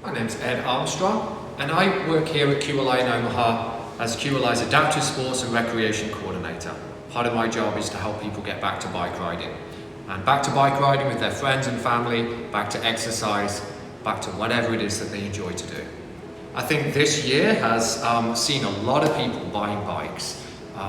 My name's Ed Armstrong, and I work here at QLI in Omaha as QLI's Adaptive Sports and Recreation Coordinator. Part of my job is to help people get back to bike riding. And back to bike riding with their friends and family, back to exercise, back to whatever it is that they enjoy to do. I think this year has seen a lot of people buying bikes.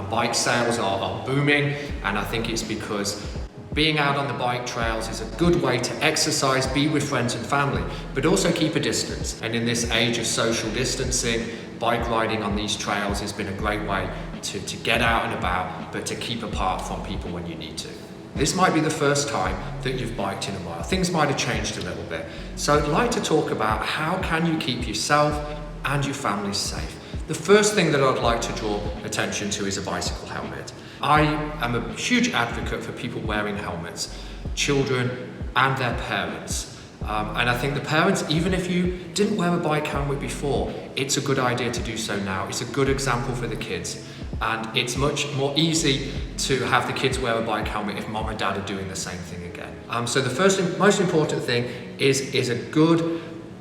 Bike sales are booming, and I think it's because being out on the bike trails is a good way to exercise, be with friends and family, but also keep a distance. And in this age of social distancing, bike riding on these trails has been a great way to get out and about, but to keep apart from people when you need to. This might be the first time that you've biked in a while. Things might have changed a little bit. So I'd like to talk about how can you keep yourself and your family safe. The first thing that I'd like to draw attention to is a bicycle helmet. I am a huge advocate for people wearing helmets, children and their parents. And I think the parents, even if you didn't wear a bike helmet before, it's a good idea to do so now. It's a good example for the kids. And it's much more easy to have the kids wear a bike helmet if mom and dad are doing the same thing again. So the first and most important thing is a good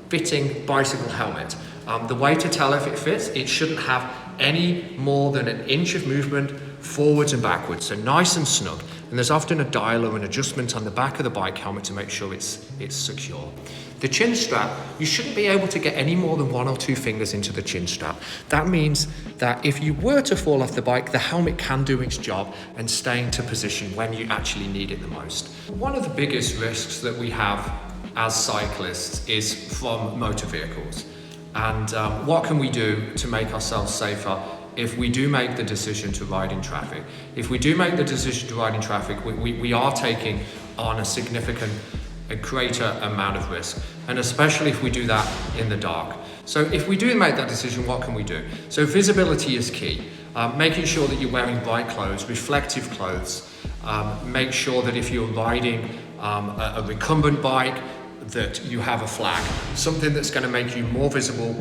fitting bicycle helmet. The way to tell if it fits, it shouldn't have any more than an inch of movement forwards and backwards, so nice and snug. And there's often a dial or an adjustment on the back of the bike helmet to make sure it's secure. The chin strap, you shouldn't be able to get any more than 1 or 2 fingers into the chin strap. That means that if you were to fall off the bike, the helmet can do its job and stay into position when you actually need it the most. One of the biggest risks that we have as cyclists is from motor vehicles. And what can we do to make ourselves safer if we do make the decision to ride in traffic? If we do make the decision to ride in traffic, we are taking on a significant, a greater amount of risk, and especially if we do that in the dark. So if we do make that decision, what can we do? So visibility is key. Making sure that you're wearing bright clothes, reflective clothes. Make sure that if you're riding a recumbent bike, that you have a flag, something that's going to make you more visible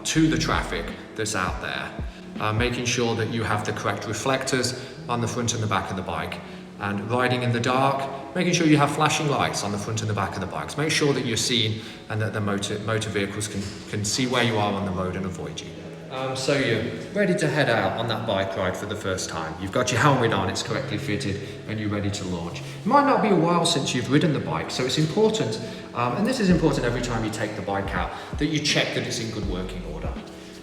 to the traffic that's out there. Making sure that you have the correct reflectors on the front and the back of the bike. And riding in the dark, making sure you have flashing lights on the front and the back of the bikes. Make sure that you're seen and that the motor vehicles can see where you are on the road and avoid you. So you're ready to head out on that bike ride for the first time. You've got your helmet on, it's correctly fitted, and you're ready to launch. It might not be a while since you've ridden the bike, so it's important, and this is important every time you take the bike out, that you check that it's in good working order.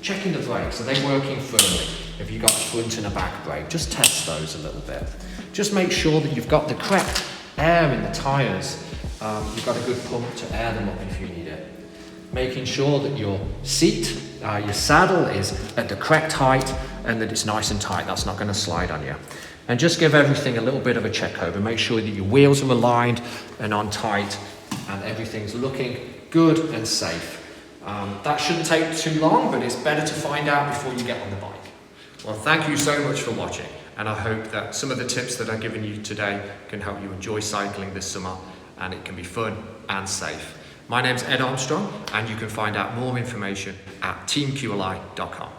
Checking the brakes, are they working firmly? Have you got a front and a back brake? Just test those a little bit. Just make sure that you've got the correct air in the tyres. You've got a good pump to air them up if you need it. Making sure that your seat, your saddle is at the correct height and that it's nice and tight. That's not going to slide on you. And just give everything a little bit of a check over. Make sure that your wheels are aligned and on tight and everything's looking good and safe. That shouldn't take too long, but it's better to find out before you get on the bike. Well, thank you so much for watching, and I hope that some of the tips that I've given you today can help you enjoy cycling this summer, and it can be fun and safe. My name's Ed Armstrong, and you can find out more information at teamqli.com.